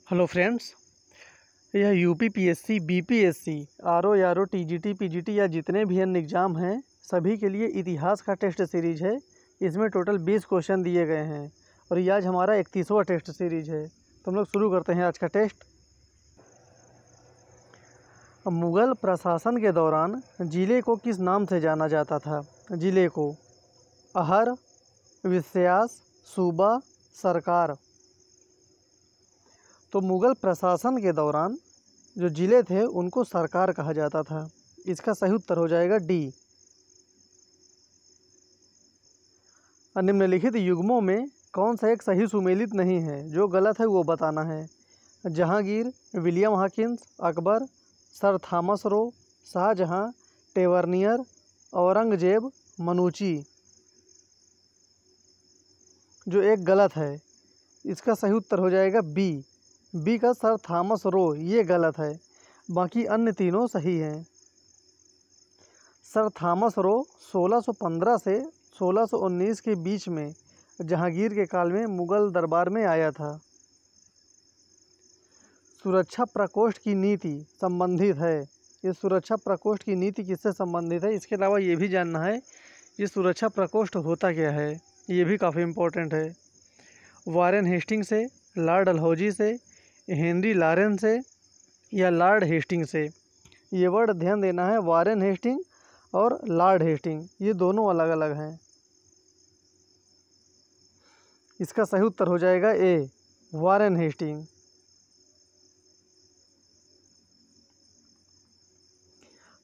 Hello friends, यह UPPSC, BPSC, RO, TGT, PGT या जितने भी अन्य एग्ज़ाम हैं सभी के लिए इतिहास का टेस्ट सीरीज़ है। इसमें टोटल 20 क्वेश्चन दिए गए हैं और ये आज हमारा 31वां टेस्ट सीरीज़ है। तो हम लोग शुरू करते हैं आज का टेस्ट। मुग़ल प्रशासन के दौरान ज़िले को किस नाम से जाना जाता था? ज़िले को अहर, विश्यास, सूबा, सरकार। तो मुग़ल प्रशासन के दौरान जो ज़िले थे उनको सरकार कहा जाता था। इसका सही उत्तर हो जाएगा डी। निम्नलिखित युग्मों में कौन सा एक सही सुमेलित नहीं है? जो गलत है वो बताना है। Jahangir, William Hawkins, Akbar, sir Thomas Roe, Shahjahan, Tavernier, Aurangzeb, Manucci. जो एक गलत है इसका सही उत्तर हो जाएगा बी। बी का सर थॉमस रो ये गलत है, बाकी अन्य तीनों सही हैं। सर थॉमस रो 1615 से 1619 के बीच में जहांगीर के काल में मुग़ल दरबार में आया था। सुरक्षा प्रकोष्ठ की नीति संबंधित है। ये सुरक्षा प्रकोष्ठ की नीति किससे संबंधित है? इसके अलावा ये भी जानना है ये सुरक्षा प्रकोष्ठ होता क्या है, ये भी काफ़ी इम्पोर्टेंट है। वारेन हेस्टिंग से, लॉर्ड डलहौजी से, हेनरी लॉरेंस से या लॉर्ड हेस्टिंग से? ये वर्ड ध्यान देना है, वारेन हेस्टिंग और लॉर्ड हेस्टिंग ये दोनों अलग अलग हैं। इसका सही उत्तर हो जाएगा ए, वारेन हेस्टिंग।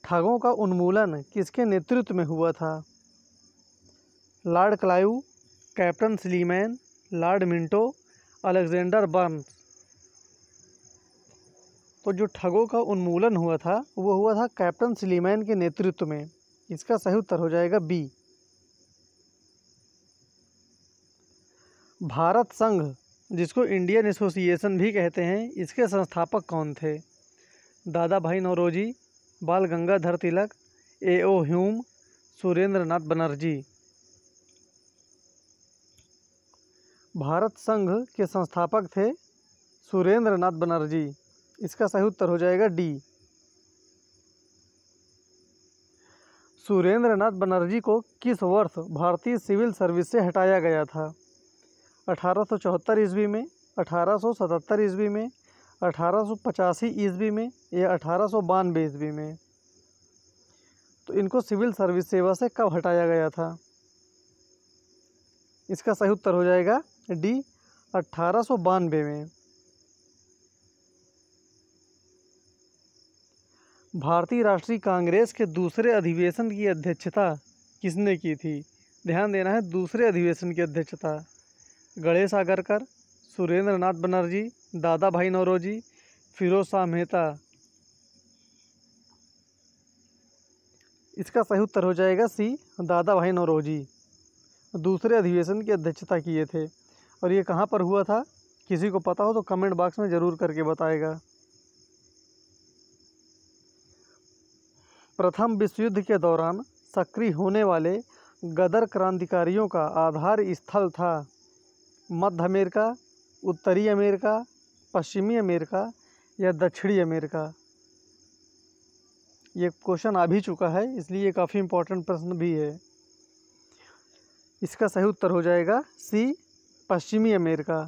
ठगों का उन्मूलन किसके नेतृत्व में हुआ था? Lord Clive, captain Sleeman, Lord Minto, Alexander Burns. तो जो ठगों का उन्मूलन हुआ था वो हुआ था कैप्टन स्लीमैन के नेतृत्व में। इसका सही उत्तर हो जाएगा बी। भारत संघ, जिसको इंडियन एसोसिएशन भी कहते हैं, इसके संस्थापक कौन थे? दादा भाई नौरोजी, बाल गंगाधर तिलक, ए.ओ. ह्यूम, सुरेंद्र नाथ बनर्जी। भारत संघ के संस्थापक थे सुरेंद्र नाथ बनर्जी। इसका सही उत्तर हो जाएगा डी। सुरेंद्र नाथ बनर्जी को किस वर्ष भारतीय सिविल सर्विस से हटाया गया था? 1874 ईस्वी में, 1877 ईस्वी में, 1885 ईस्वी में या 1892 ईस्वी में? तो इनको सिविल सर्विस सेवा से कब हटाया गया था? इसका सही उत्तर हो जाएगा डी, 1892 में। भारतीय राष्ट्रीय कांग्रेस के दूसरे अधिवेशन की अध्यक्षता किसने की थी? ध्यान देना है, दूसरे अधिवेशन की अध्यक्षता गणेश आगरकर, सुरेंद्र नाथ बनर्जी, दादा भाई नौरोजी, फिरोज शाह मेहता। इसका सही उत्तर हो जाएगा सी, दादा भाई नौरोजी दूसरे अधिवेशन की अध्यक्षता किए थे। और ये कहाँ पर हुआ था? किसी को पता हो तो कमेंट बॉक्स में ज़रूर करके बताएगा। प्रथम विश्व युद्ध के दौरान सक्रिय होने वाले गदर क्रांतिकारियों का आधार स्थल था मध्य अमेरिका, उत्तरी अमेरिका, पश्चिमी अमेरिका या दक्षिणी अमेरिका? ये क्वेश्चन आ भी चुका है, इसलिए ये काफ़ी इम्पोर्टेंट प्रश्न भी है। इसका सही उत्तर हो जाएगा सी, पश्चिमी अमेरिका।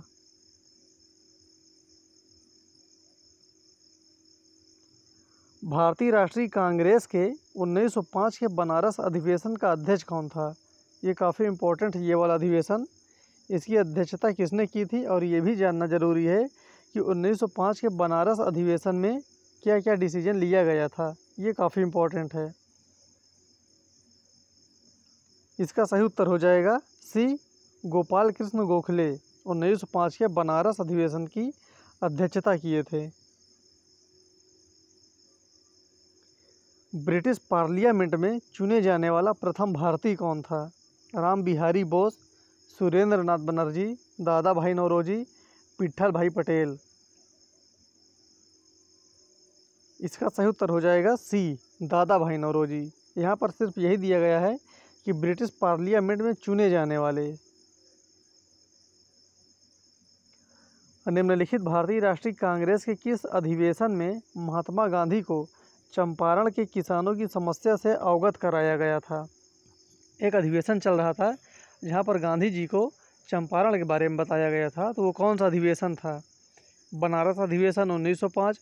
भारतीय राष्ट्रीय कांग्रेस के 1905 के बनारस अधिवेशन का अध्यक्ष कौन था? ये काफ़ी इम्पोर्टेंट है ये वाला अधिवेशन। इसकी अध्यक्षता किसने की थी? और ये भी जानना ज़रूरी है कि 1905 के बनारस अधिवेशन में क्या क्या डिसीजन लिया गया था। ये काफ़ी इम्पोर्टेंट है। इसका सही उत्तर हो जाएगा सी, गोपाल कृष्ण गोखले 1905 के बनारस अधिवेशन की अध्यक्षता किए थे। ब्रिटिश पार्लियामेंट में चुने जाने वाला प्रथम भारतीय कौन था? राम बिहारी बोस, सुरेंद्र नाथ बनर्जी, दादा भाई नौरोजी, विट्ठल भाई पटेल। इसका सही उत्तर हो जाएगा सी, दादा भाई नौरोजी। यहाँ पर सिर्फ यही दिया गया है कि ब्रिटिश पार्लियामेंट में चुने जाने वाले। निम्नलिखित भारतीय राष्ट्रीय कांग्रेस के किस अधिवेशन में महात्मा गांधी को चंपारण के किसानों की समस्या से अवगत कराया गया था? एक अधिवेशन चल रहा था जहाँ पर गांधी जी को चंपारण के बारे में बताया गया था। तो वो कौन सा अधिवेशन था? बनारस अधिवेशन 1905,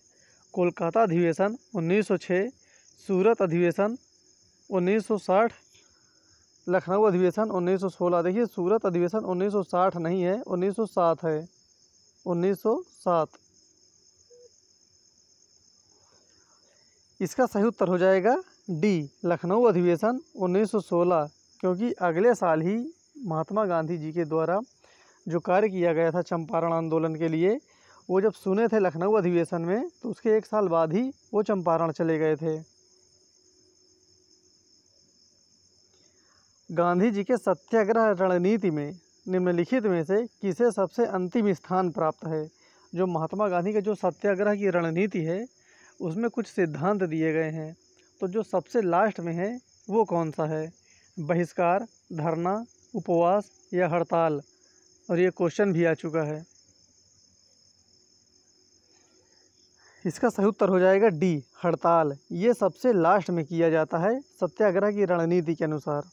कोलकाता अधिवेशन 1906, सूरत अधिवेशन 1960, लखनऊ अधिवेशन 1916। देखिए, सूरत अधिवेशन 1960 नहीं है, 1907 है, 1907। इसका सही उत्तर हो जाएगा डी, लखनऊ अधिवेशन 1916, क्योंकि अगले साल ही महात्मा गांधी जी के द्वारा जो कार्य किया गया था चंपारण आंदोलन के लिए, वो जब सुने थे लखनऊ अधिवेशन में, तो उसके एक साल बाद ही वो चंपारण चले गए थे। गांधी जी के सत्याग्रह रणनीति में निम्नलिखित में से किसे सबसे अंतिम स्थान प्राप्त है? जो महात्मा गांधी का जो सत्याग्रह की रणनीति है उसमें कुछ सिद्धांत दिए गए हैं, तो जो सबसे लास्ट में है वो कौन सा है? बहिष्कार, धरना, उपवास या हड़ताल? और ये क्वेश्चन भी आ चुका है। इसका सही उत्तर हो जाएगा डी, हड़ताल। ये सबसे लास्ट में किया जाता है सत्याग्रह की रणनीति के अनुसार।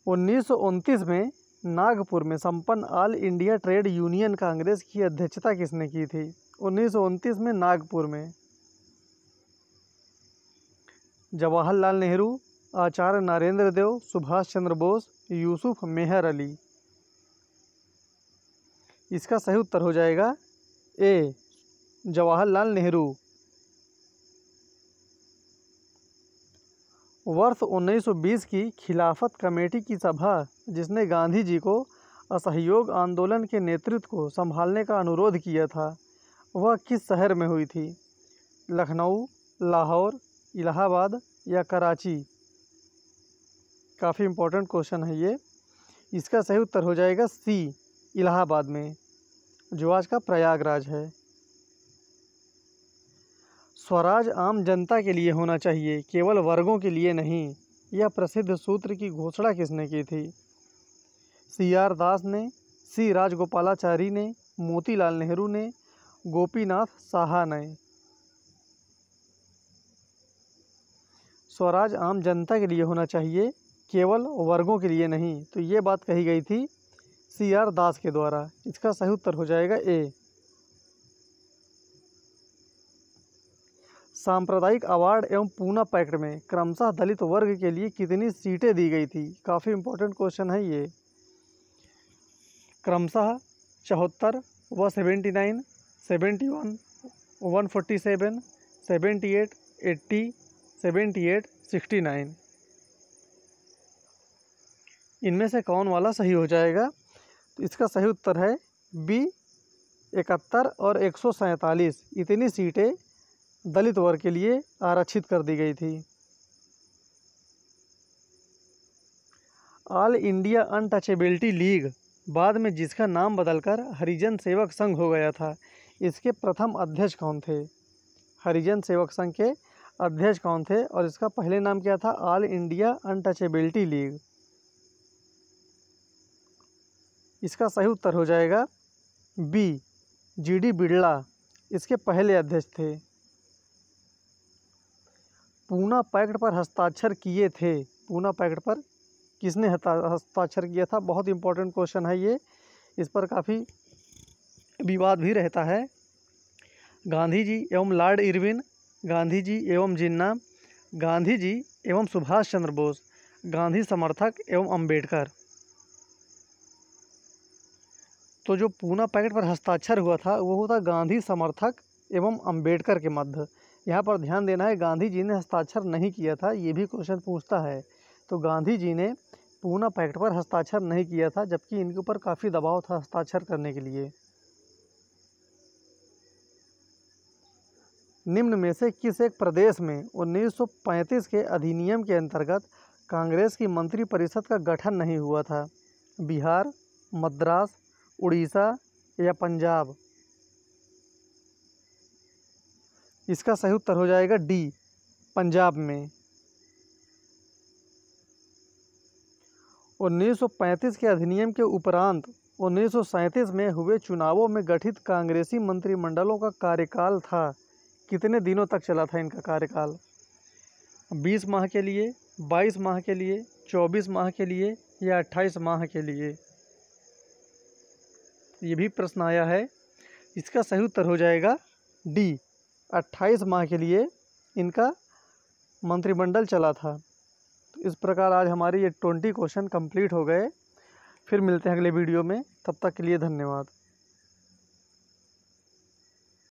1929 में नागपुर में संपन्न all India trade union Congress की अध्यक्षता किसने की थी? 1929 में नागपुर में जवाहरलाल नेहरू, आचार्य नरेंद्र देव, सुभाष चंद्र बोस, यूसुफ मेहर अली? इसका सही उत्तर हो जाएगा ए, जवाहरलाल नेहरू। वर्ष 1920 की खिलाफत कमेटी की सभा जिसने गांधी जी को असहयोग आंदोलन के नेतृत्व को संभालने का अनुरोध किया था, वह किस शहर में हुई थी? लखनऊ, लाहौर, इलाहाबाद या कराची? काफ़ी इम्पोर्टेंट क्वेश्चन है ये। इसका सही उत्तर हो जाएगा सी, इलाहाबाद में, जो आज का प्रयागराज है। स्वराज आम जनता के लिए होना चाहिए, केवल वर्गों के लिए नहीं, यह प्रसिद्ध सूत्र की घोषणा किसने की थी? CR दास ने, C राजगोपालाचारी ने, मोतीलाल नेहरू ने, गोपीनाथ साहा ने? स्वराज आम जनता के लिए होना चाहिए, केवल वर्गों के लिए नहीं, तो ये बात कही गई थी CR दास के द्वारा। इसका सही उत्तर हो जाएगा ए। सांप्रदायिक अवार्ड एवं पूना पैक्ट में क्रमशः दलित वर्ग के लिए कितनी सीटें दी गई थी? काफ़ी इम्पोर्टेंट क्वेश्चन है ये। क्रमशः 74, 179, 71, 147, 78, 80, 78, 69? इनमें से कौन वाला सही हो जाएगा? तो इसका सही उत्तर है बी, 71 और 147। इतनी सीटें दलित वर्ग के लिए आरक्षित कर दी गई थी। ऑल इंडिया अनटचेबिलिटी लीग बाद में जिसका नाम बदलकर हरिजन सेवक संघ हो गया था, इसके प्रथम अध्यक्ष कौन थे? हरिजन सेवक संघ के अध्यक्ष कौन थे और इसका पहले नाम क्या था? All India untouchability league. इसका सही उत्तर हो जाएगा बी, GD बिड़ला इसके पहले अध्यक्ष थे। पूना पैक्ट पर हस्ताक्षर किए थे, पूना पैक्ट पर किसने हस्ताक्षर किया था? बहुत इंपॉर्टेंट क्वेश्चन है ये, इस पर काफ़ी विवाद भी रहता है। गांधी जी एवं लॉर्ड इरविन, गांधी जी एवं जिन्ना, गांधी जी एवं सुभाष चंद्र बोस, गांधी समर्थक एवं अंबेडकर? तो जो पूना पैक्ट पर हस्ताक्षर हुआ था वो होता गांधी समर्थक एवं अंबेडकर के मध्य। यहाँ पर ध्यान देना है, गांधी जी ने हस्ताक्षर नहीं किया था, ये भी क्वेश्चन पूछता है। तो गांधी जी ने पूना पैक्ट पर हस्ताक्षर नहीं किया था, जबकि इनके ऊपर काफ़ी दबाव था हस्ताक्षर करने के लिए। निम्न में से किस एक प्रदेश में 1935 के अधिनियम के अंतर्गत कांग्रेस की मंत्रिपरिषद का गठन नहीं हुआ था? बिहार, मद्रास, उड़ीसा या पंजाब? इसका सही उत्तर हो जाएगा डी, पंजाब में। 1935 के अधिनियम के उपरांत 1937 में हुए चुनावों में गठित कांग्रेसी मंत्रिमंडलों का कार्यकाल था। कितने दिनों तक चला था इनका कार्यकाल? 20 माह के लिए, 22 माह के लिए, 24 माह के लिए या 28 माह के लिए? ये भी प्रश्न आया है। इसका सही उत्तर हो जाएगा डी, 28 माह के लिए इनका मंत्रिमंडल चला था। तो इस प्रकार आज हमारी ये 20 क्वेश्चन कंप्लीट हो गए। फिर मिलते हैं अगले वीडियो में, तब तक के लिए धन्यवाद।